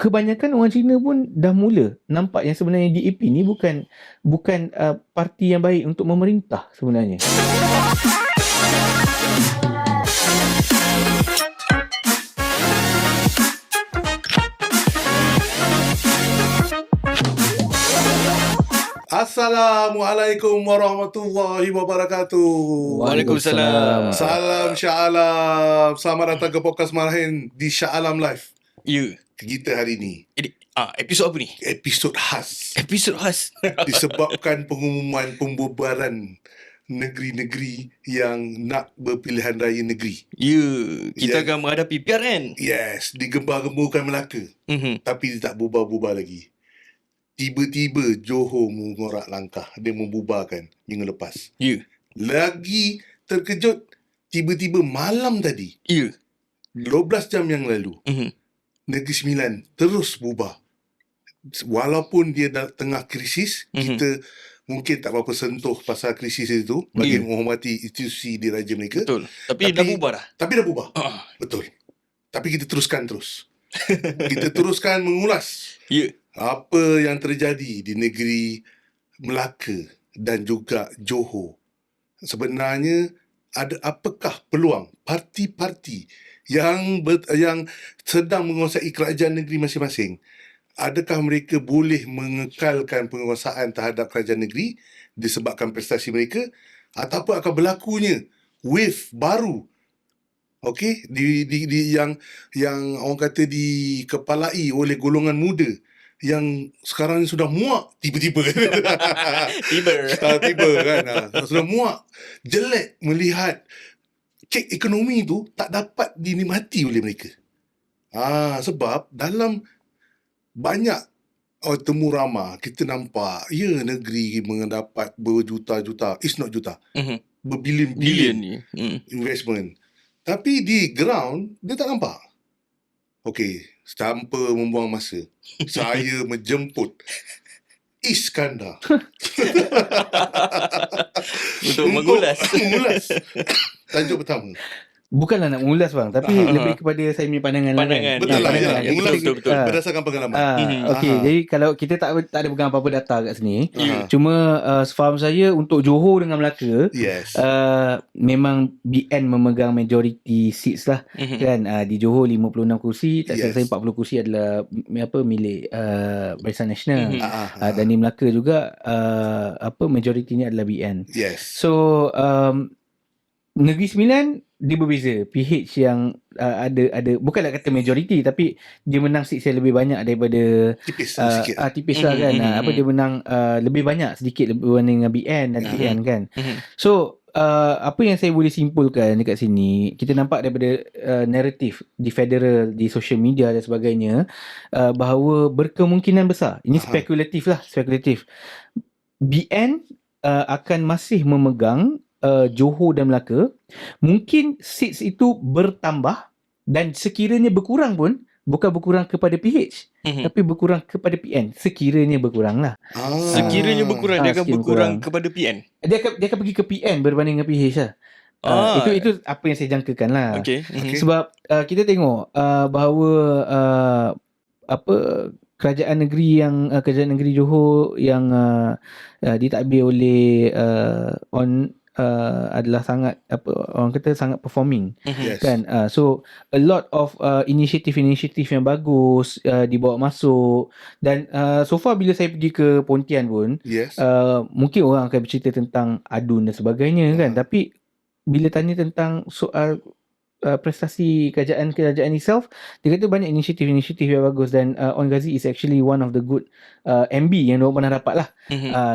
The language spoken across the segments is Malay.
kebanyakan orang Cina pun dah mula nampak yang sebenarnya DAP ni bukan parti yang baik untuk memerintah sebenarnya. Assalamualaikum warahmatullahi wabarakatuh. Waalaikumsalam. Salam Shah Alam. Selamat datang ke podcast Marahin di Shah Alam Live. Ya. Kita hari ni Episod apa ni? episod khas Episod khas. disebabkan pengumuman pembubaran negeri-negeri yang nak berpilihan raya negeri. Ya, kita Ya. akan menghadapi PRN. Yes, digembar-gemburkan Melaka, tapi dia tak bubar-bubar lagi. Tiba-tiba Johor mengorak langkah, dia membubarkan minggu lepas. Ya. Lagi terkejut, tiba-tiba malam tadi, Ya. 12 jam yang lalu, Negeri Sembilan terus bubar. Walaupun dia tengah krisis, kita mungkin tak berapa sentuh pasal krisis itu bagi menghormati institusi di raja mereka. Betul. Tapi dah bubar dah. Tapi dah bubar. Betul. Tapi kita teruskan terus. Kita teruskan mengulas Ya. apa yang terjadi di negeri Melaka dan juga Johor. Sebenarnya apakah peluang parti-parti yang sedang menguasai kerajaan negeri masing-masing? Adakah mereka boleh mengekalkan penguasaan terhadap kerajaan negeri disebabkan prestasi mereka, ataupun akan berlakunya wave baru, okey, di yang orang kata dikepalai oleh golongan muda yang sekarang ni sudah muak tiba-tiba. Tiba kan. Sudah muak, jelek melihat kek ekonomi tu tak dapat dinikmati oleh mereka. Sebab dalam banyak temu ramah kita nampak negeri mendapat berjuta-juta, it's not juta, berbilion-bilion ni. investment. Tapi di ground dia tak nampak. Okey, tanpa membuang masa, saya menjemput Iskandar Untuk mengulas. Tajuk pertama. Bukanlah nak mengulas bang, tapi lebih kepada saya punya pandangan. Pandangan. Betul lah, pandangan. ya. Mengulas Betul. berdasarkan pengalaman. Okey, jadi kalau kita tak ada pegang apa-apa data kat sini, Aha. cuma sefaham saya untuk Johor dengan Melaka, Yes. memang BN memegang majority seats lah. Kan, di Johor 56 kursi, tak Yes. saya 40 kursi adalah milik Barisan Nasional. Dan di Melaka juga majoritinya adalah BN. Yes. So Negeri Sembilan dia berbeza. PH yang ada bukanlah kata majoriti, tapi dia menang seats yang lebih banyak daripada Tipis sikit. tipis lah kan. Dia menang lebih banyak sedikit berbanding dengan BN dan PN kan. So apa yang saya boleh simpulkan dekat sini, kita nampak daripada naratif di federal, di social media dan sebagainya, bahawa berkemungkinan besar, ini spekulatif, BN akan masih memegang Johor dan Melaka. Mungkin seats itu bertambah, dan sekiranya berkurang pun bukan berkurang kepada PH, tapi berkurang kepada PN. Sekiranya berkurang lah. Sekiranya berkurang, dia akan sekiranya berkurang berkurang. kepada PN. Dia akan pergi ke PN berbanding dengan PH lah. Itu apa yang saya jangkakan lah. Okey. Sebab kita tengok bahawa kerajaan negeri Johor yang ditadbir oleh adalah sangat orang kata sangat performing. Yes. Kan, so a lot of inisiatif yang bagus dibawa masuk, dan so far bila saya pergi ke Pontian pun, Yes. mungkin orang akan bercerita tentang adun dan sebagainya kan, tapi bila tanya tentang soal prestasi kerajaan itself, dia kata banyak inisiatif yang bagus, dan On Ghazi is actually one of the good MB yang diorang pernah dapat lah.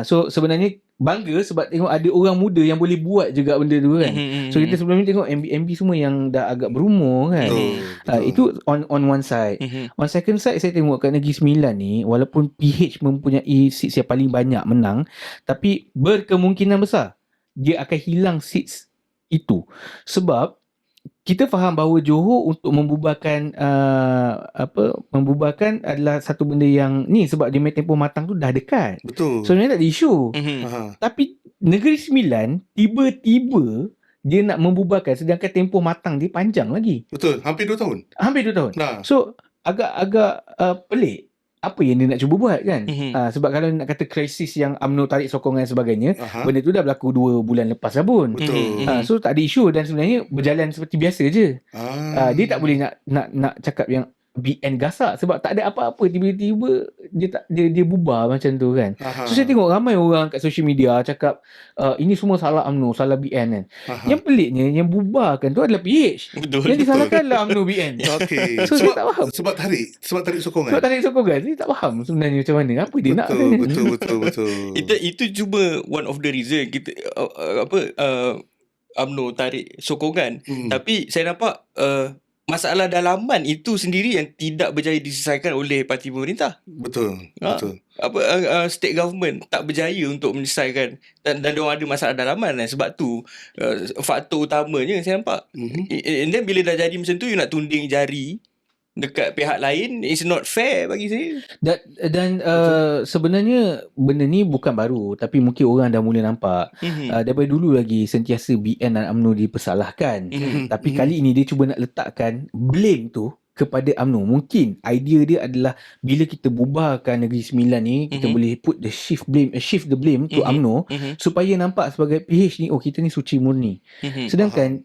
So sebenarnya bangga sebab tengok ada orang muda yang boleh buat juga benda tu kan. So kita sebelum ni tengok MB semua yang dah agak berumur kan. Betul. Itu on one side. On second side, saya tengok kat Negeri Sembilan ni, walaupun PH mempunyai seats yang paling banyak menang, tapi berkemungkinan besar dia akan hilang seats itu. Sebab kita faham bahawa Johor untuk membubarkan adalah satu benda yang ni, sebab dia punya tempoh matang tu dah dekat. Betul. So sebenarnya tak ada isu. Tapi Negeri Sembilan tiba-tiba dia nak membubarkan, sedangkan tempoh matang dia panjang lagi. Betul. Hampir 2 tahun. Hampir 2 tahun. Nah. So agak pelik apa yang dia nak cuba buat kan. Mhm. Sebab kalau nak kata krisis yang UMNO tarik sokongan dan sebagainya, Aha. benda tu dah berlaku 2 bulan lepas dah pun. Betul. So tak ada isu dan sebenarnya berjalan seperti biasa je. Dia tak boleh nak cakap yang BN gasak sebab tak ada apa-apa, tiba-tiba dia bubar macam tu kan. Aha. So saya tengok ramai orang kat social media cakap ini semua salah UMNO, salah BN kan. Aha. Yang peliknya yang bubarkan tu adalah PH. Betul. Yang disalahkanlah UMNO BN. Okey. So saya tak faham. Sebab tarik sokongan. Sebab tarik sokongan saya tak faham sebenarnya macam mana. Apa dia nak sebenarnya. Betul. Itu cuma one of the reason kita UMNO tarik sokongan. Tapi saya nampak masalah dalaman itu sendiri yang tidak berjaya diselesaikan oleh parti pemerintah. Betul. State government tak berjaya untuk menyelesaikan dan diorang ada masalah dalaman sebab tu faktor utamanya saya nampak. And then bila dah jadi macam tu, you nak tunding jari dekat pihak lain, it's not fair bagi saya. Dan sebenarnya benda ni bukan baru, tapi mungkin orang dah mula nampak. Daripada dulu lagi sentiasa BN dan UMNO dipersalahkan. Tapi kali ini dia cuba nak letakkan blame tu kepada UMNO. Mungkin idea dia adalah bila kita bubarkan Negeri Sembilan ni, kita boleh put the shift the blame to UMNO supaya nampak sebagai PH ni, kita ni suci murni. Sedangkan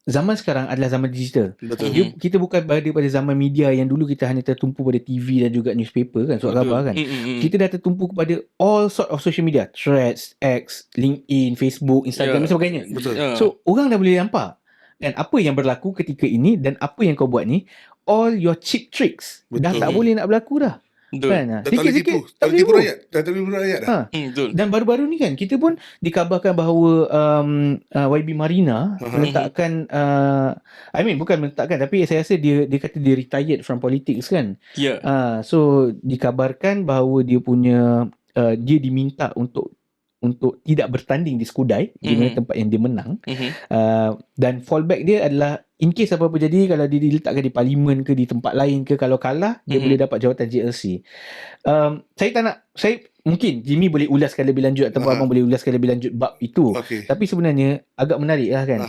zaman sekarang adalah zaman digital. Betul. Kita bukan berada pada zaman media yang dulu kita hanya tertumpu pada TV dan juga newspaper kan, surat khabar kan. Kita dah tertumpu kepada all sort of social media, Threads, X, LinkedIn, Facebook, Instagram dan sebagainya. Betul. So orang dah boleh nampak kan apa yang berlaku ketika ini dan apa yang kau buat ni, all your cheap tricks dah tak boleh nak berlaku dah. Betul. Kan? Dah tak boleh tipu. Tak boleh tipu rakyat. Dah tak boleh tipu rakyat dah. Betul. Dan baru-baru ni kan kita pun dikabarkan bahawa YB Marina meletakkan bukan meletakkan, tapi saya rasa dia kata dia retired from politics kan. Ya. So dikabarkan bahawa dia punya dia diminta untuk tidak bertanding di Skudai, di mana tempat yang dia menang. Dan fallback dia adalah in case apa-apa jadi, kalau dia diletakkan di parlimen ke di tempat lain ke, kalau kalah dia boleh dapat jawatan JLC. Saya tak nak, mungkin Jimmy boleh ulaskan lebih lanjut atau abang boleh ulaskan lebih lanjut bab itu. Tapi sebenarnya agak menarik lah kan.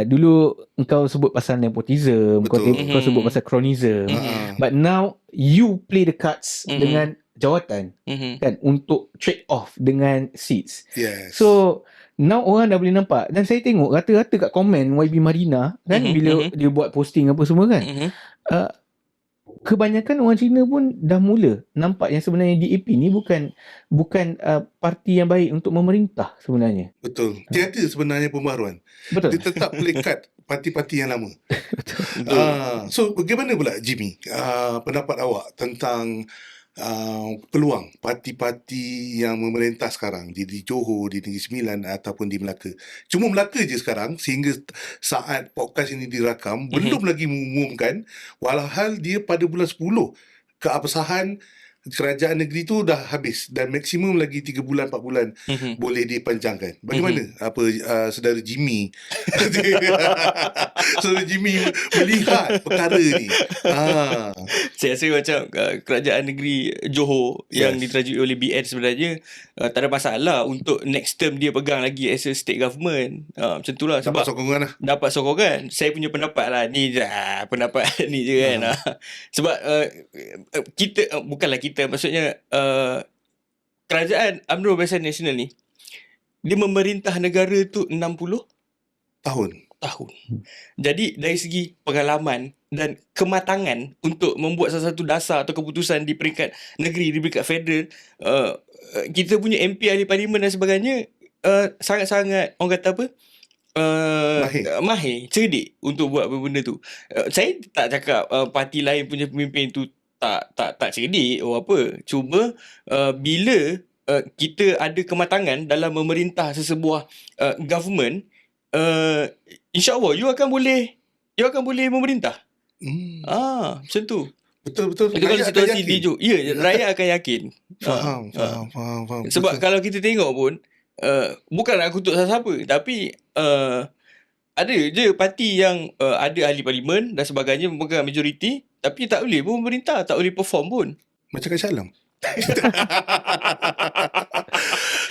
Dulu engkau sebut pasal nepotism, kau sebut pasal cronyism. But now you play the cards dengan jawatan kan, untuk trade off dengan seats. Yes. So now orang dah boleh nampak. Dan saya tengok rata-rata kat komen YB Marina kan, bila dia buat posting apa semua kan, kebanyakan orang Cina pun dah mula nampak yang sebenarnya DAP ni bukan parti yang baik untuk memerintah sebenarnya. Betul. Tiada sebenarnya pembaharuan. Betul. Dia tetap pelekat parti-parti yang lama. So bagaimana pula Jimmy, pendapat awak tentang peluang parti-parti yang memerintah sekarang di Johor, di Negeri Sembilan ataupun di Melaka? Cuma Melaka je sekarang sehingga saat podcast ini dirakam belum lagi mengumumkan, walhal dia pada bulan 10 keabsahan kerajaan negeri tu dah habis dan maksimum lagi 3 bulan 4 bulan boleh dipanjangkan. Bagaimana saudara Jimmy saudara Jimmy melihat perkara ni? Saya rasa macam kerajaan negeri Johor yang diterajui oleh BN sebenarnya tak ada masalah untuk next term dia pegang lagi as a state government. Macam tu lah. Sebab dapat sokongan. Saya punya pendapat lah. Ni je pendapat ni je kan. Sebab kita bukanlah kita, maksudnya kerajaan UMNO Barisan Nasional ni dia memerintah negara tu 60 tahun. Jadi dari segi pengalaman dan kematangan untuk membuat satu dasar atau keputusan di peringkat negeri, di peringkat federal, kita punya MP, ahli parlimen dan sebagainya sangat-sangat, orang kata apa, mahir, cerdik untuk buat benda tu. Saya tak cakap parti lain punya pemimpin tu tak cerdik apa. Cuma bila kita ada kematangan dalam memerintah sesebuah government, insya-Allah you akan boleh memerintah. Macam tu. Betul. Itu kalau situasi di Johor, rakyat akan yakin. Faham. Sebab kalau kita tengok pun, bukan nak kutuk siapa-siapa, tapi ada je parti yang ada ahli parlimen dan sebagainya memegang majoriti, tapi tak boleh pun memerintah, tak boleh perform pun. Macam kat Shalom.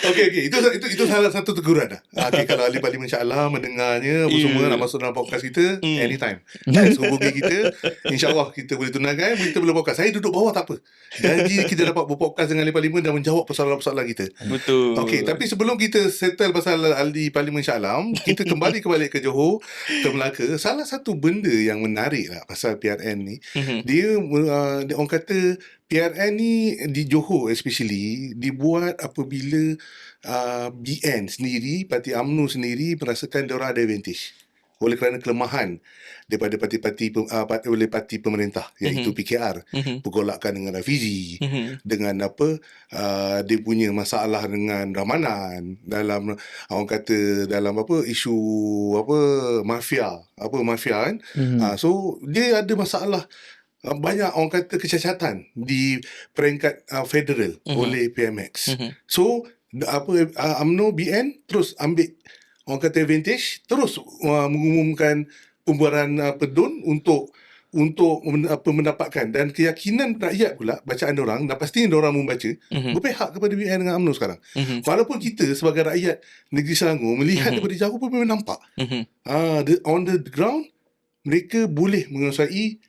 Okey. Itu salah satu teguran dah. Okey, kalau ahli parlimen insya-Allah mendengarnya apa semua nak masuk dalam podcast kita anytime. Guys, hubungi kita. InsyaAllah kita boleh tunangkan, kita boleh podcast. Saya duduk bawah tak apa. Janji kita dapat berpodcast dengan ahli parlimen dan menjawab persoalan-persoalan kita. Betul. Okey, tapi sebelum kita settle pasal ahli parlimen Shah Alam, kita kembali ke Johor, ke Melaka. Salah satu benda yang menarik lah pasal PRN ni, dia orang kata PRN ni di Johor especially dibuat apabila BN sendiri, Parti UMNO sendiri merasakan diorang ada advantage oleh kerana kelemahan daripada oleh parti pemerintah iaitu PKR, pergolakan dengan Rafizi, dengan dia punya masalah dengan Ramanan dalam orang kata dalam isu mafia kan. So dia ada masalah banyak orang kata kecacatan di peringkat federal oleh PMX. So UMNO BN terus ambil orang kata advantage, terus mengumumkan pembuaran pedun untuk mendapatkan, dan keyakinan rakyat pula bacaan orang dan pastinya orang membaca berpihak kepada BN dengan UMNO sekarang. Walaupun kita sebagai rakyat negeri Selangor melihat daripada jauh pun memang nampak on the ground mereka boleh menguasai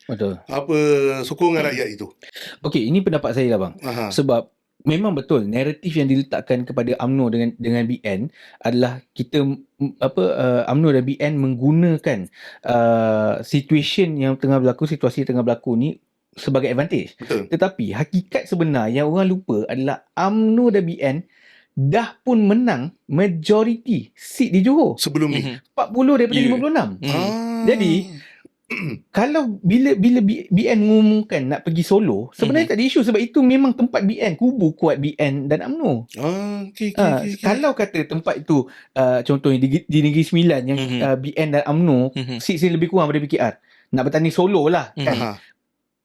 sokongan rakyat itu. Okey, ini pendapat saya lah bang. Sebab memang betul naratif yang diletakkan kepada UMNO dengan BN adalah kita UMNO dan BN menggunakan situasi yang tengah berlaku ni sebagai advantage. Betul. Tetapi hakikat sebenar yang orang lupa adalah UMNO dan BN dah pun menang majoriti seat di Johor. Sebelum ni 40 daripada 56. Jadi kalau bila BN mengumumkan nak pergi Solo, sebenarnya tak ada isu sebab itu memang tempat BN, kubu kuat BN dan UMNO. Okay. Kalau kata tempat itu contohnya di Negeri Sembilan yang BN dan UMNO seat lebih kurang daripada PKR, nak bertanding Solo lah kan.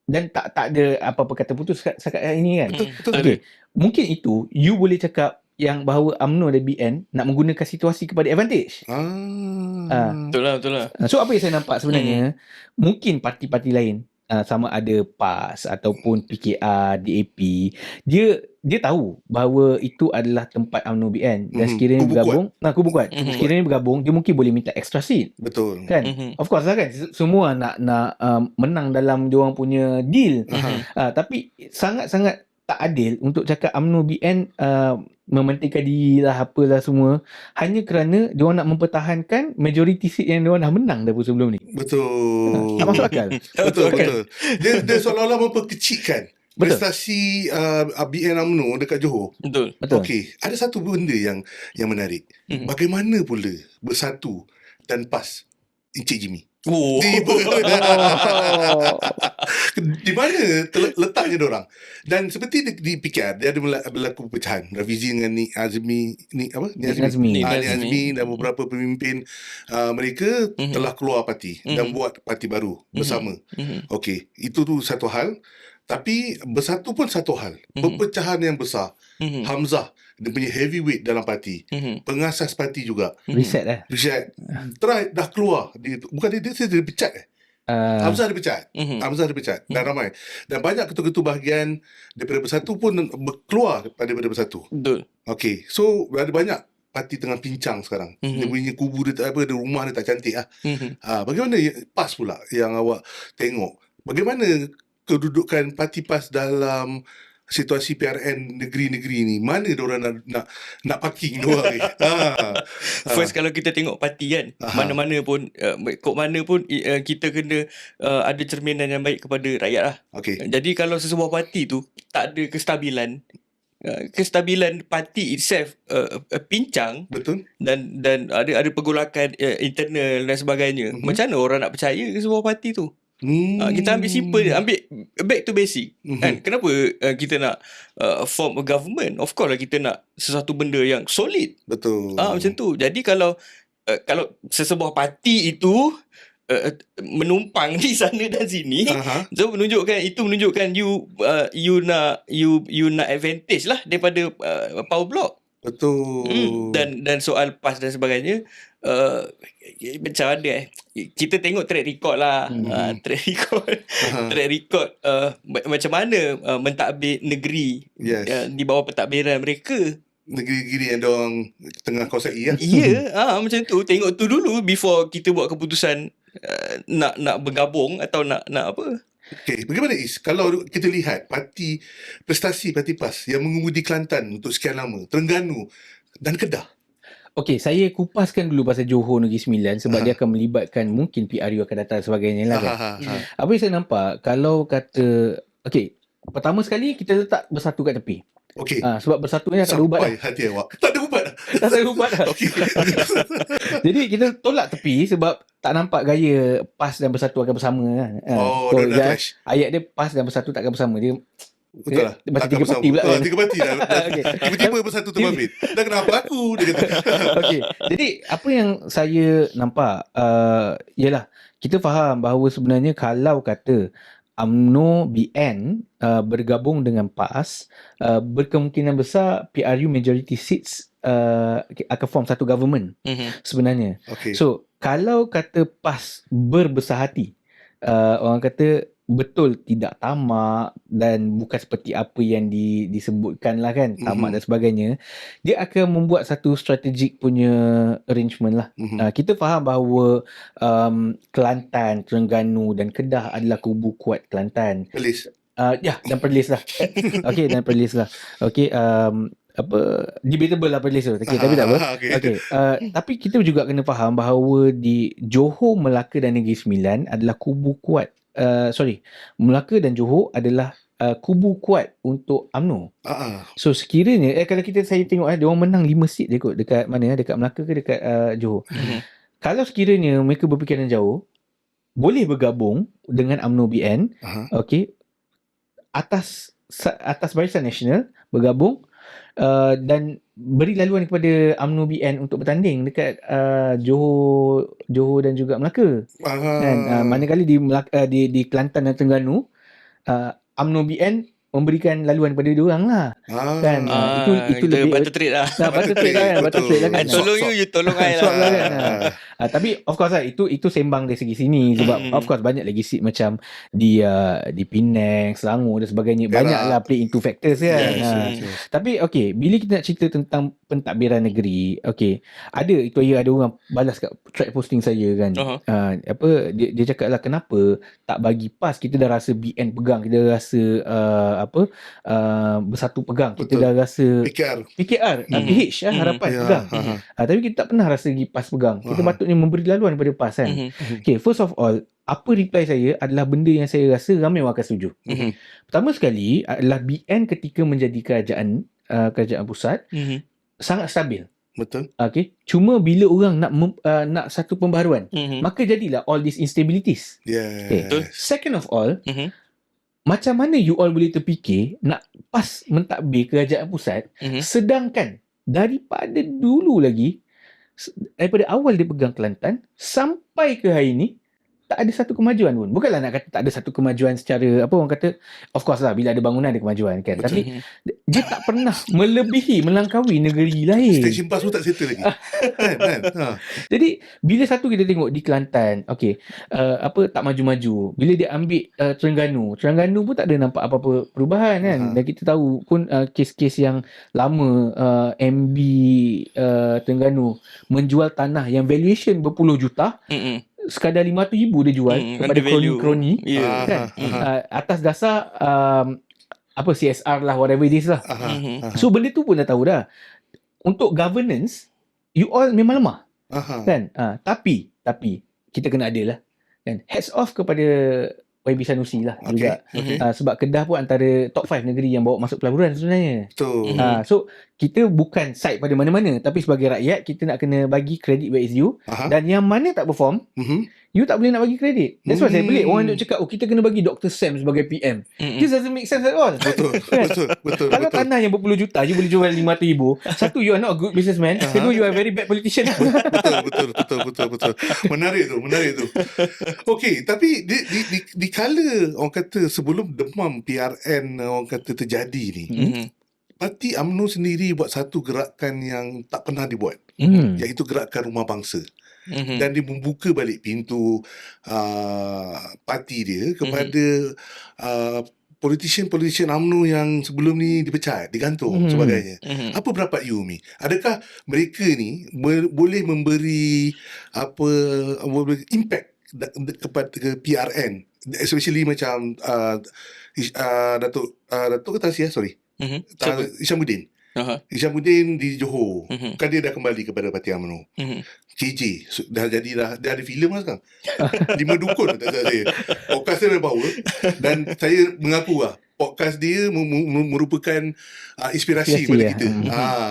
Dan tak ada apa-apa kata putus setakat ini kan. Betul. Okay. Mungkin itu you boleh cakap yang bahawa UMNO dan BN nak menggunakan situasi kepada advantage. Betul lah. So apa yang saya nampak sebenarnya, mungkin parti-parti lain sama ada PAS ataupun PKR, DAP, dia tahu bahawa itu adalah tempat UMNO BN dan sekiranya bergabung, kubu kuat. Sekiranya bergabung, dia mungkin boleh minta extra seat. Betul. Kan? Of course lah kan. Semua nak menang dalam diorang punya deal. Tapi sangat-sangat tak adil untuk cakap UMNO BN mementingkan diri lah apalah semua hanya kerana diorang nak mempertahankan majoriti seat yang diorang dah menang daripada sebelum ni. Betul. Tak masuk akal. Betul. Dia seolah-olah memperkecilkan prestasi BN UMNO dekat Johor. Betul. Okey, ada satu benda yang menarik. Bagaimana pula Bersatu dan PAS Encik Jimmy? Di mana letaknya diorang? Dan seperti di PKR dia ada berlaku perpecahan. Rafizi dengan Ni Azmi dan beberapa pemimpin mereka telah keluar parti dan buat parti baru bersama. Okey, itu tu satu hal. Tapi Bersatu pun satu hal. Perpecahan yang besar. Hamzah dia punya heavyweight dalam parti. Pengasas parti juga. Reset. Try dah keluar. Bukan dia dipecat Hamzah dipecat. Dan ramai. Dan banyak ketua-ketua bahagian daripada Bersatu pun keluar daripada Bersatu. Betul. Okay. So ada banyak parti tengah pincang sekarang. Dia punya kubu dia dia rumah dia tak cantik lah. Bagaimana PAS pula yang awak tengok? Bagaimana kedudukan parti PAS dalam situasi PRN negeri-negeri ni? Mana diorang nak parking diorang ni? First, kalau kita tengok parti kan, mana-mana pun kok mana pun kita kena ada cerminan yang baik kepada rakyat lah. Okay. Jadi kalau sesebuah parti tu tak ada kestabilan parti itself pincang, betul, dan ada pergolakan internal dan sebagainya, macam mana orang nak percaya ke sebuah parti tu? Kita ambil simple je, ambil back to basic kan. Kenapa kita nak form a government? Of course lah kita nak sesuatu benda yang solid. Betul. Macam tu. Jadi kalau sesebuah parti itu menumpang di sana dan sini, so menunjukkan you nak advantage lah daripada power block. Betul. Dan soal PAS dan sebagainya, macam mana kita tengok track record lah. Track record macam mana mentadbir negeri di bawah pentadbiran mereka. negeri-negeri yang diorang tengah kuasai lah. Ya, macam tu. Tengok tu dulu before kita buat keputusan nak bergabung atau nak apa. Okey, bagaimana Is? Kalau kita lihat prestasi parti PAS yang mengemudi Kelantan untuk sekian lama, Terengganu dan Kedah. Okey, saya kupaskan dulu pasal Johor Negeri Sembilan sebab dia akan melibatkan mungkin PRU akan datang sebagainya lah kan. Apa yang saya nampak, kalau kata, okey, pertama sekali kita letak bersatu kat tepi. Okey. Sebab bersatu ni tak ada ubat dah. Sampai hati awak. Tak ada ubat dah. Tak ada ubat dah. Okey. Jadi kita tolak tepi sebab tak nampak gaya PAS dan bersatu akan bersama kan. Don't clash. Ayat dia PAS dan bersatu takkan bersama. Dia Betul lah. Dia macam Takkan tiga bersama. parti pula kan. Tiga parti dah. Okey. Tiba-tiba bersatu terbabit. Dah kenapa aku? Dia kata. Okey. Jadi apa yang saya nampak ialah kita faham bahawa sebenarnya kalau kata UMNO BN bergabung dengan PAS, berkemungkinan besar PRU majority seats akan form satu government sebenarnya. Okey. So kalau kata PAS berbesar hati, orang kata betul tidak tamak dan bukan seperti apa yang disebutkan lah kan, tamak dan sebagainya, dia akan membuat satu strategik punya arrangement lah. Kita faham bahawa Kelantan, Terengganu dan Kedah adalah kubu kuat Kelantan. Perlis. Dan Perlis lah. Okey, dan Perlis lah. Okey, debatable lah Perlis tu. Okey, tapi tak apa. Okey, tapi kita juga kena faham bahawa di Johor, Melaka dan Negeri Sembilan adalah kubu kuat. Melaka dan Johor adalah kubu kuat untuk UMNO. So sekiranya kalau saya tengok dia orang menang 5 seat je kot dekat mana, dekat Melaka ke dekat Johor. Kalau sekiranya mereka berfikiran jauh, boleh bergabung dengan UMNO BN, okey, atas Barisan Nasional bergabung dan beri laluan kepada UMNO BN untuk bertanding dekat Johor dan juga Melaka. Kan? Manakala di Kelantan dan Terengganu, UMNO BN memberikan laluan kepada diorang lah. Kan? Itu lebih butter trade lah. Butter trade lah kan. Butter trade lah kan. Tolong you tolong I Swap lah lah. kan. Tapi of course lah, itu sembang dari segi sini sebab of course banyak lagi seat macam di Penang, Selangor dan sebagainya. Banyak lah play into factors kan. Yes. Tapi okay, bila kita nak cerita tentang pentadbiran negeri, okay, ada orang balas kat track posting saya kan. Dia cakap lah, kenapa tak bagi PAS, kita dah rasa BN pegang, kita dah rasa bersatu pegang, kita dah rasa PKR, PH harapan pegang. Tapi kita tak pernah rasa lagi PAS pegang. Kita patutnya memberi laluan kepada PAS kan. Okay, first of all, apa reply saya adalah benda yang saya rasa ramai orang akan setuju. Pertama sekali adalah BN ketika menjadi kerajaan pusat sangat stabil. Betul. Okay. Cuma bila orang nak satu pembaharuan, maka jadilah all these instabilities. Yes. Okay. Second of all, macam mana you all boleh terfikir nak PAS mentadbir kerajaan pusat, sedangkan daripada dulu lagi, daripada awal dia pegang Kelantan sampai ke hari ni, tak ada satu kemajuan pun. Bukanlah nak kata tak ada satu kemajuan secara, apa orang kata, of course lah, bila ada bangunan ada kemajuan kan. Betul. Tapi dia tak pernah melangkaui negeri lain. Station bus pun tak settle lagi. kan? Jadi bila satu kita tengok di Kelantan, okey, tak maju-maju. Bila dia ambil Terengganu pun tak ada nampak apa-apa perubahan kan. Dan kita tahu pun kes-kes yang lama, MB Terengganu menjual tanah yang valuation berpuluh juta, sekadar 500,000 dia jual kepada kroni-kroni kan, atas dasar CSR lah, whatever it is lah. So benda tu pun dah tahu dah. Untuk governance, you all memang lemah kan. Tapi kita kena adil lah kan. Hats off kepada YB Sanusi lah juga. Sebab Kedah pun antara top 5 negeri yang bawa masuk pelaburan sebenarnya. Betul. So kita bukan side pada mana-mana, tapi sebagai rakyat kita nak kena bagi credit where is due. Dan yang mana tak perform, you tak boleh nak bagi kredit. That's why saya pelik orang nak cakap, kita kena bagi Dr. Sam sebagai PM. This doesn't make sense at all. Betul. Kalau tanah yang berpuluh juta you boleh jual 500,000, satu, you are not a good businessman. Kedua, you are a very bad politician. Betul. Menarik tu. Okey, tapi di kala orang kata sebelum demam PRN orang kata terjadi ni, parti UMNO sendiri buat satu gerakan yang tak pernah dibuat, iaitu gerakan Rumah Bangsa. Dan dia membuka balik pintu parti dia kepada politician UMNO yang sebelum ni dipecat, digantung sebagainya. Apa pendapat you, Umi? Adakah mereka ni boleh memberi impact kepada ke PRN, especially macam Datuk ke Tan Sri, sorry. Siapa? Isyamuddin. Isyamuddin di Johor. Kan dia dah kembali kepada Parti UMNO. KJ dah ada filem lah sekarang. 5 dukun tak salah saya. Podcast dia memang power, dan saya mengaku lah podcast dia merupakan inspirasi kepada kita.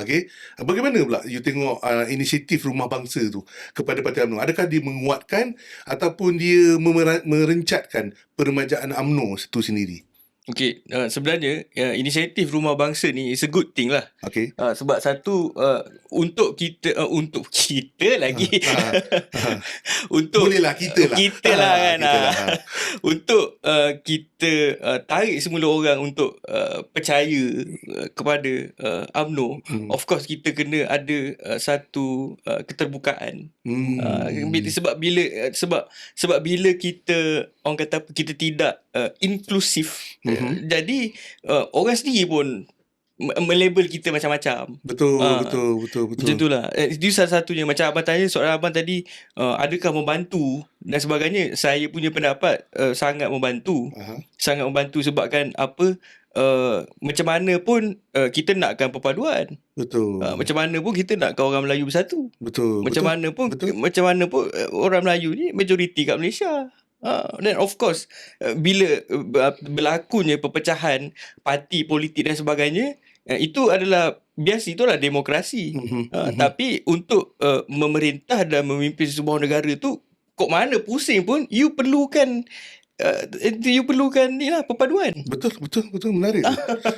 Okay. Bagaimana pula you tengok inisiatif Rumah Bangsa tu kepada Parti UMNO? Adakah dia menguatkan ataupun dia merencatkan peremajaan UMNO itu sendiri? Okey, sebenarnya inisiatif Rumah Bangsa ni is a good thing lah. Okay. Sebab satu, untuk kita lagi untuk Bolehlah kita lah. kita lah kan. Kita lah. Untuk kita tarik semula orang untuk percaya kepada UMNO. Of course kita kena ada satu keterbukaan. Sebab bila kita, orang kata apa, kita tidak inklusif, jadi orang sendiri pun melabel kita macam-macam. Betul. Macam itulah. Itu salah satunya. Macam abang tanya, soalan abang tadi, adakah membantu dan sebagainya. Saya punya pendapat sangat membantu. Sangat membantu sebabkan apa, macam mana pun kita nakkan perpaduan. Betul. Macam mana pun kita nakkan orang Melayu bersatu. Betul. Macam mana pun orang Melayu ni majoriti kat Malaysia. Dan of course bila berlakunya perpecahan parti politik dan sebagainya, itu adalah biasa, itulah demokrasi. Tapi untuk memerintah dan memimpin sebuah negara tu, kok mana pusing pun you perlukan ni lah, perpaduan. Betul, menarik.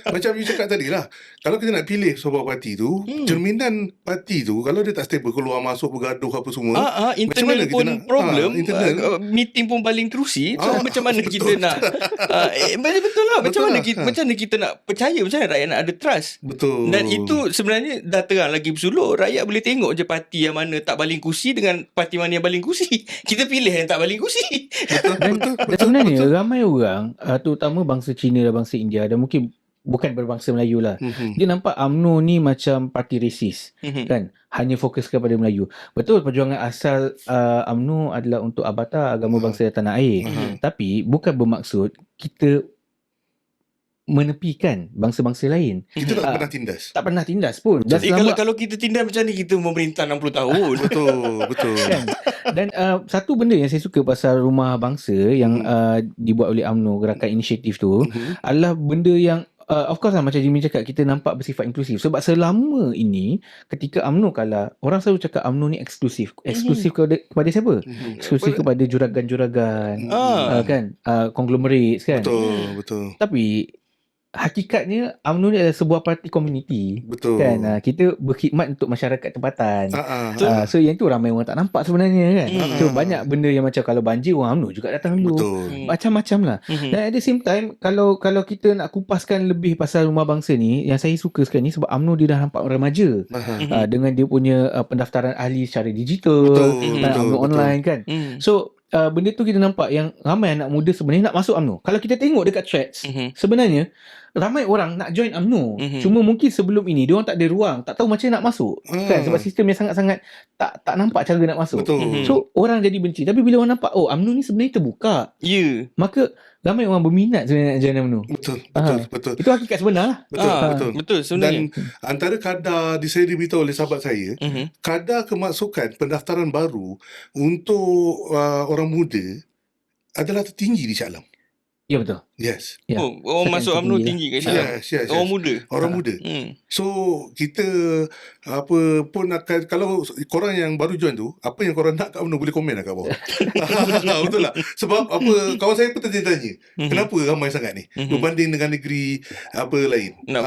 Macam you cakap tadi lah, kalau kita nak pilih sebuah parti tu, cerminan parti tu, kalau dia tak stable, keluar masuk bergaduh apa semua, internal pun problem, internal. meeting pun baling kerusi. So macam mana kita nak betul lah, macam mana kita nak percaya, macam mana rakyat nak ada trust. Betul. Dan itu sebenarnya dah terang lagi bersulur. Rakyat boleh tengok je parti yang mana tak baling kursi dengan parti mana yang baling kursi. Kita pilih yang tak baling kursi. Dan sebenarnya ramai orang, terutama bangsa Cina dan bangsa India, dan mungkin bukan berbangsa Melayu lah, dia nampak UMNO ni macam parti resis, kan, hanya fokus kepada Melayu. Betul, perjuangan asal UMNO adalah untuk abata agama bangsa tanah air, tapi bukan bermaksud kita menepikan bangsa-bangsa lain. Kita tak pernah tindas. Tak pernah tindas pun. Dan Kalau kita tindas macam ni, kita memerintah 60 tahun. Betul. Kan? Dan satu benda yang saya suka pasal Rumah Bangsa yang dibuat oleh UMNO, gerakan inisiatif tu, adalah benda yang of course lah, macam Jimmy cakap, kita nampak bersifat inklusif. Sebab selama ini ketika UMNO kalah, orang selalu cakap UMNO ni eksklusif. Eksklusif kepada siapa? Eksklusif kepada juragan-juragan, kan, conglomerates, kan. Betul. Tapi hakikatnya UMNO ni adalah sebuah parti komuniti. Betul. Kan, kita berkhidmat untuk masyarakat tempatan. So yang tu ramai orang tak nampak sebenarnya, kan. So banyak benda yang macam kalau banjir, orang UMNO juga datang dulu. Betul. Macam-macam lah. Dan at the same time, kalau kita nak kupaskan lebih pasal Rumah Bangsa ni, yang saya suka sekarang ni sebab UMNO dia dah nampak remaja. Dengan dia punya pendaftaran ahli secara digital, UMNO online, kan. So benda tu kita nampak yang ramai anak muda sebenarnya nak masuk UMNO. Kalau kita tengok dekat threads, sebenarnya ramai orang nak join UMNO. Cuma mungkin sebelum ini diorang tak ada ruang, tak tahu macam nak masuk. Kan, sebab sistem yang sangat-sangat tak nampak cara nak masuk. So orang jadi benci. Tapi bila orang nampak, UMNO ni sebenarnya terbuka, maka ramai orang berminat sebenarnya nak join UMNO. Betul. Itu hakikat sebenar lah. Betul sebenarnya. Dan antara kadar saya diberitahu oleh sahabat saya, kadar kemasukan pendaftaran baru untuk orang muda adalah tertinggi di Shah Alam. Ya, betul. Yes. Ya. Orang masuk UMNO tinggi kat Shah Alam. Yes. Orang muda. Orang muda. So kita apa pun akan, kalau korang yang baru join tu, apa yang korang nak kat UMNO boleh komen lah kat bawah. Betul lah. Sebab apa, kawan saya pun tanya, kenapa ramai sangat ni berbanding dengan negeri apa lain. Nak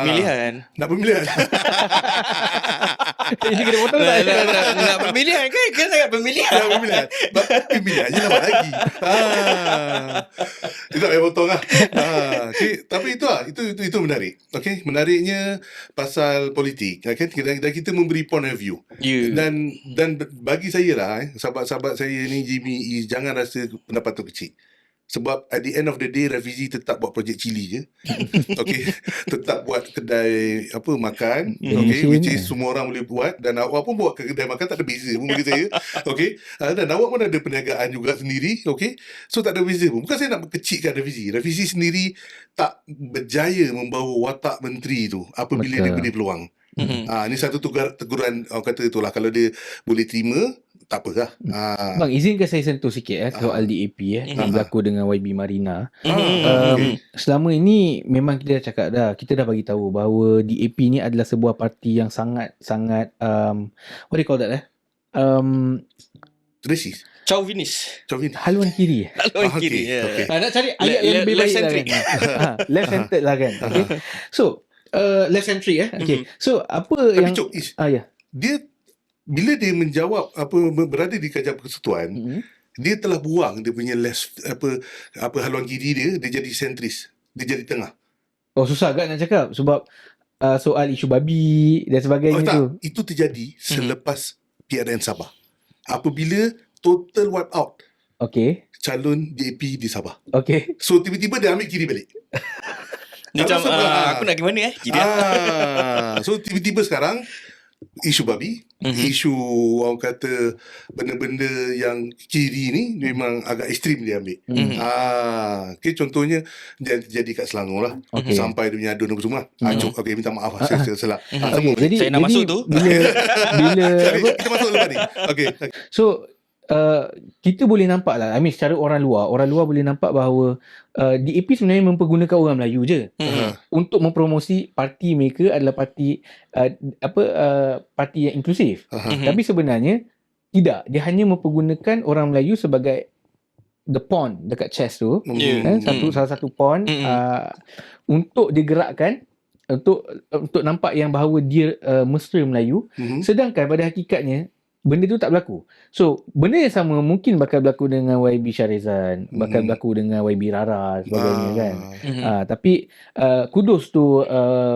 pemilihan. Ini kena potong tak? Nak pemilihan kan? Kan sangat pemilihan. Pemilihan je lama lagi. Itu tak payah potong lah. Okay. Tapi itu menarik. Okay. Menariknya pasal politik. Okay. Kita memberi point of view. Dan bagi saya lah, sahabat-sahabat saya ni, Jimmy, jangan rasa pendapat tu kecil. Sebab at the end of the day Rafizi tetap buat projek cili je. Okay, tetap buat kedai makan, okay, which is semua orang boleh buat, dan awak pun buat kedai makan tak ada beza pun bagi saya. Okay, dan awak pun ada perniagaan juga sendiri. Okay, so tak ada beza pun. Bukan saya nak kecilkan Rafizi sendiri tak berjaya membawa watak menteri tu apabila dia beri peluang. Ni satu teguran orang kata itulah, kalau dia boleh terima tak apa lah. Bang, izinkan saya sentuh sikit soal DAP yang berlaku dengan YB Marina. Okay. Selama ini memang kita dah cakap dah, kita dah bagi tahu bahawa DAP ni adalah sebuah parti yang sangat what do you call that Racist. Chauvinis. haluan kiri. Haluan kiri. Okay. Nak cari ayat yang lebih baik lah kan. Left centered lah kan. Okay. So left centric okay. So apa Tapi yang Cok Is, ya. dia bila dia menjawab berada di Kerajaan Persekutuan, dia telah buang dia punya haluan kiri dia jadi sentris, dia jadi tengah. Oh, susah kan nak cakap sebab soal isu babi dan sebagainya tu. Itu terjadi selepas PRN Sabah. Apabila total wipe out Okay. calon DAP di Sabah. Okay. So tiba-tiba dia ambil kiri balik. Macam aku nak ke mana kiri. So tiba-tiba sekarang isu babi, isu orang kata benda-benda yang kiri ni memang agak ekstrim dia ambil. Okay, contohnya dia terjadi kat Selangor lah. Okay. Sampai dia punya adun apa semua. Cok, okay, minta maaf saya salah. Jadi Saya nak masuk tu. Bila Kita masuk lepas ni. Okay. so kita boleh nampak lah, secara orang luar boleh nampak bahawa DAP sebenarnya mempergunakan orang Melayu je untuk mempromosi parti mereka adalah parti parti yang inklusif. Tapi sebenarnya tidak, dia hanya mempergunakan orang Melayu sebagai the pawn dekat chess tu, salah satu pawn untuk digerakkan untuk nampak yang bahawa dia mesra Melayu, sedangkan pada hakikatnya benda tu tak berlaku. So, benda yang sama mungkin bakal berlaku dengan YB Syarizan, bakal berlaku dengan YB Rara sebagainya kan. Tapi kudos tu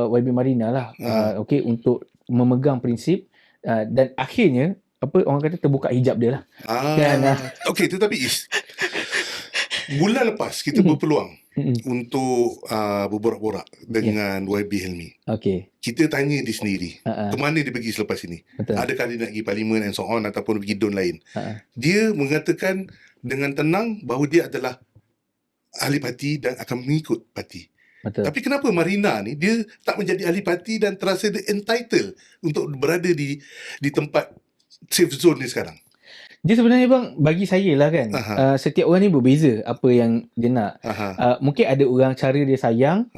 YB Marina lah, okay, untuk memegang prinsip dan akhirnya orang kata terbuka hijab dia lah. Okay, tetapi bulan lepas kita berpeluang untuk berborak-borak dengan YB Helmi. Okay. Kita tanya dia sendiri, ke mana dia pergi selepas ini? Betul. Adakah dia nak pergi parlimen and so on, ataupun pergi don lain? Dia mengatakan dengan tenang bahawa dia adalah ahli parti dan akan mengikut parti. Betul. Tapi kenapa Marina ni dia tak menjadi ahli parti dan terasa dia entitled untuk berada di tempat safe zone ni sekarang? Dia sebenarnya bang, bagi saya lah kan, setiap orang ni berbeza apa yang dia nak. Mungkin ada orang cara dia sayang,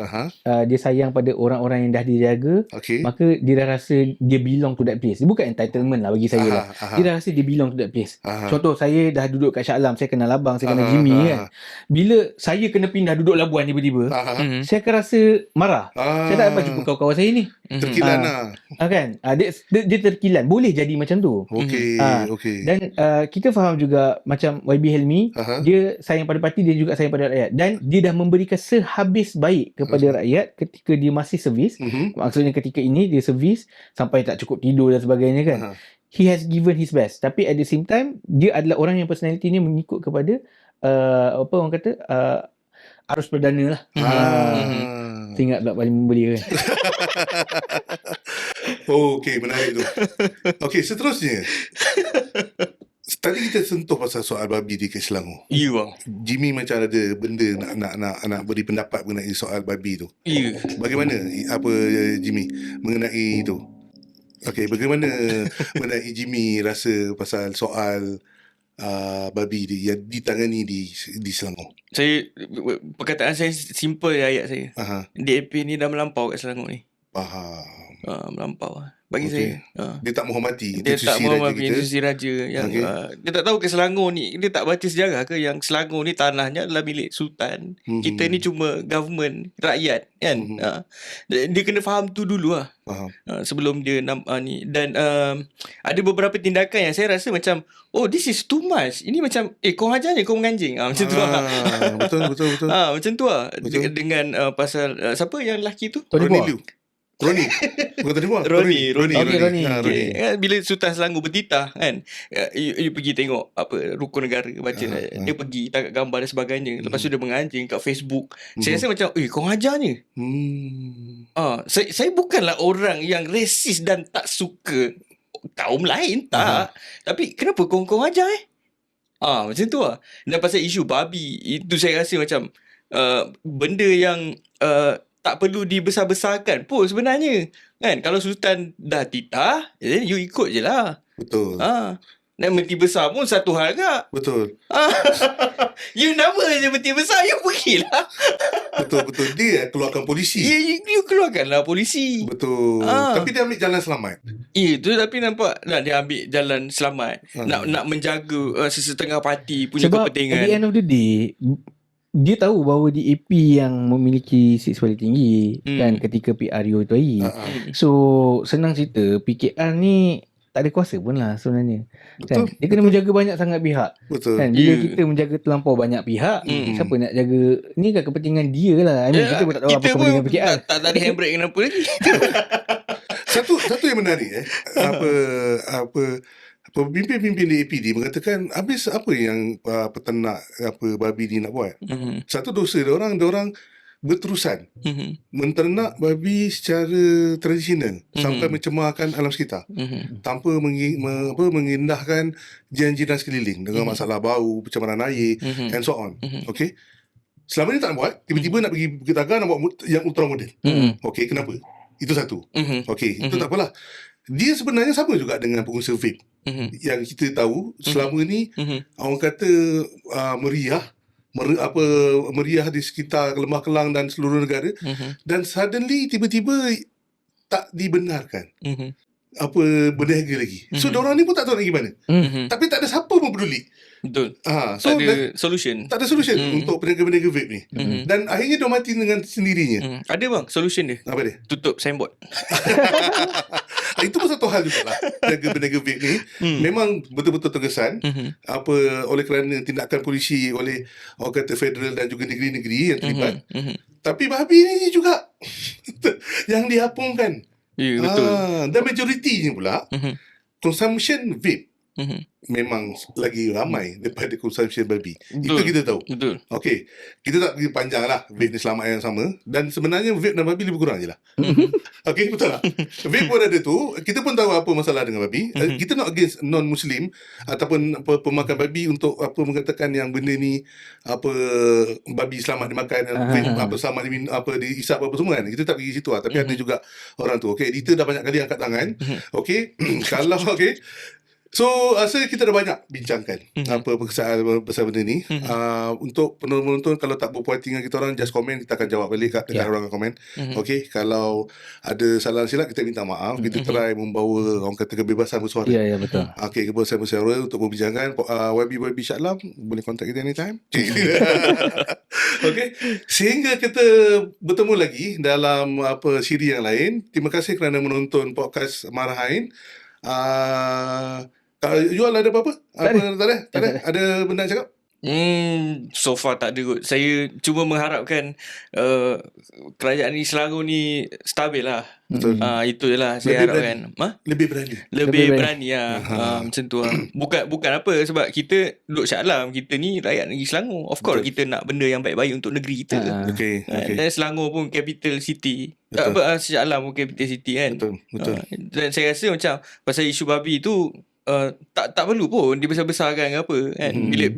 dia sayang pada orang-orang yang dah dia jaga, maka dia dah rasa dia belong to that place. Dia bukan entitlement lah bagi saya lah. Dia dah rasa dia belong to that place. Contoh, saya dah duduk kat Shah Alam, saya kenal abang, saya kenal Jimmy kan. Bila saya kena pindah duduk Labuan tiba-tiba, saya akan rasa marah. Saya tak dapat jumpa kawan-kawan saya ni. Terkilan kan? Dia terkilan. Boleh jadi macam tu. Okay. Dan kita faham juga macam YB Helmi, dia sayang pada parti, dia juga sayang pada rakyat, dan dia dah memberikan sehabis baik kepada rakyat ketika dia masih servis. Maksudnya ketika ini dia servis sampai tak cukup tidur dan sebagainya kan. He has given his best, tapi at the same time dia adalah orang yang personality ni mengikut kepada orang kata arus perdana lah. Ingat pula paling membeli kan. Okay, menarik tu. Okay, seterusnya. Tadi kita sentuh pasal soal babi di Selangor. Ya bang. Jimmy macam ada benda nak beri pendapat mengenai soal babi tu. Ya. Bagaimana Jimmy mengenai itu? Okay, bagaimana mengenai Jimmy rasa pasal soal babi yang ditangani di Selangor? Perkataan saya simple ayat saya. DAP ni dah melampau kat Selangor ni. Faham. Melampau bagi Okay. saya. Dia tak menghormati Dia tak menghormati kita. institusi raja yang dia tak tahu ke Selangor ni, dia tak baca sejarah ke yang Selangor ni tanahnya adalah milik sultan. Kita ni cuma government, rakyat kan. Dia kena faham tu dulu lah. Faham. Sebelum dia ni. Dan ada beberapa tindakan yang saya rasa macam, oh this is too much. Ini macam kau hajar je, kau menganjing. Macam tu lah. Betul. Macam tu lah. Dengan pasal siapa yang lelaki tu? Tony Liu. Roni. Bukan Tony Muang. Roni. Okey, Roni. Ha, Okay. Bila Sultan Selangor bertitah kan, you pergi tengok apa Rukun Negara baca, dia pergi tangkap gambar dan sebagainya. Lepas tu dia menganjing kat Facebook. Saya rasa macam, kau ajarnya. Saya bukanlah orang yang resis dan tak suka kaum lain, tak. Tapi kenapa kau ajar macam tu lah. Dan pasal isu babi, itu saya rasa macam benda yang tak perlu dibesar-besarkan pun sebenarnya. Kan? Kalau Sultan dah titah, you ikut je lah. Betul. Dan menti besar pun satu hal kak. Betul. You nama je menti besar, you pergilah. Betul. Dia keluarkan polisi. You keluarkanlah polisi. Betul. Tapi dia ambil jalan selamat. Itu tapi nampak dia ambil jalan selamat. Nak menjaga sesetengah parti punya Sebab kepentingan. at the end of the day, dia tahu bahawa DAP yang memiliki seat paling tinggi kan ketika PRU tu hari. So senang cerita, PKR ni tak ada kuasa pun lah sebenarnya. Betul. Kan? Dia kena menjaga banyak sangat pihak. Betul. Kan? Bila kita menjaga terlampau banyak pihak, siapa nak jaga? Ni kan kepentingan dia lah. Kita pun tak tahu apa kita kepentingan pun PKR. tak ada handbrake kenapa lagi. Satu yang menarik pemimpin-pemimpin di APD mengatakan habis apa yang peternak babi ni nak buat. Satu dosa dia orang berterusan menternak babi secara tradisional sampai mencemarkan alam sekitar tanpa mengindahkan jiran-jiran sekeliling dengan masalah bau, pencemaran air and so on. Okay, selama ni tak buat, tiba-tiba nak pergi Bukit Tagar nak buat yang ultra modern. Okay, kenapa? Itu satu. Okay, itu tak apalah. Dia sebenarnya sama juga dengan pengusaha vape. Yang kita tahu selama ni orang kata meriah di sekitar Lembah Kelang dan seluruh negara, dan suddenly tiba-tiba tak dibenarkan. Apa berniaga lagi. So diorang ni pun tak tahu nak pergi mana. Tapi tak ada siapa pun peduli. Betul. So tak ada solution. Tak ada solution untuk peniaga-peniaga vape ni. Dan akhirnya dia mati dengan sendirinya. Ada bang solution dia. Apa dia? Tutup signboard. Itu pun satu hal juga lah. Peniaga-peniaga vape ni memang betul-betul terkesan oleh kerana tindakan polisi oleh orang kata federal dan juga negeri-negeri yang terlibat. Tapi babi ni juga yang diapungkan. Ya, betul. Dan majoritinya pula consumption vape memang lagi ramai daripada consumption babi. Betul. Itu kita tahu. Betul. Okey, kita tak pergi panjang lah vape ni selamat yang sama. Dan sebenarnya vape dan babi lebih kurang je lah. Okey, betul lah. Vape pun ada tu. Kita pun tahu apa masalah dengan babi. Kita not against non-Muslim ataupun pemakan babi untuk mengatakan yang benda ni babi selamat dimakan, vape selamat diisap semua kan. Kita tak pergi situ lah. Tapi ada juga orang tu. Okey, Dita dah banyak kali angkat tangan. Okey, kalau so rasa kita dah banyak bincangkan perkesaan pasal benda ni. Untuk penonton kalau tak berpuas dengan kita orang, just komen, kita akan jawab balik dekat orang komen. Okey, kalau ada salah silap kita minta maaf. Kita try membawa orang kata kebebasan bersuara. Ya, betul. Okey, kebebasan bersuara untuk perbincangan. YB Syaklam boleh contact kita anytime. Okey, sehingga kita bertemu lagi dalam siri yang lain. Terima kasih kerana menonton podcast Marahain. Yual ada apa-apa? Tak ada? Ada benda nak cakap? So far tak ada kot. Saya cuma mengharapkan kerajaan ni Selangor ni stabil lah. Betul. Itu je lah saya harapkan. Lebih berani. Lebih berani lah. Macam tu lah. Bukan apa, sebab kita duduk Shah Alam, kita ni rakyat negeri Selangor. Of course kita nak benda yang baik-baik untuk negeri kita. Okay. Dan Selangor pun capital city. Shah Alam pun capital city kan. Betul. Dan saya rasa macam pasal isu babi tu tak perlu pun dibesar-besarkan ke apa kan. Bila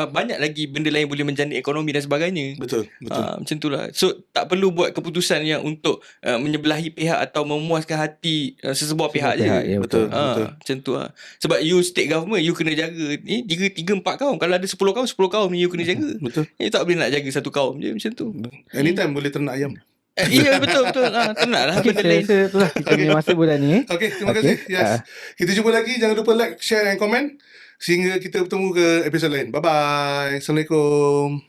banyak lagi benda lain boleh menjana ekonomi dan sebagainya. Betul. Macam itulah. So tak perlu buat keputusan yang untuk menyebelahi pihak atau memuaskan hati sesebuah pihak je. Ya, betul. Macam tu lah. Sebab you state government, you kena jaga ni 3-4 kaum. Kalau ada 10 kaum ni you kena jaga. Betul. You tak boleh nak jaga satu kaum je macam tu. Anytime boleh ternak ayam. Ya betul. Tenang lah Okay, benda saya lain. rasa itulah kita punya masa bulan ni. Okey, terima kasih. Yes. Kita jumpa lagi. Jangan lupa like, share dan komen. Sehingga kita bertemu ke episod lain. Bye-bye. Assalamualaikum.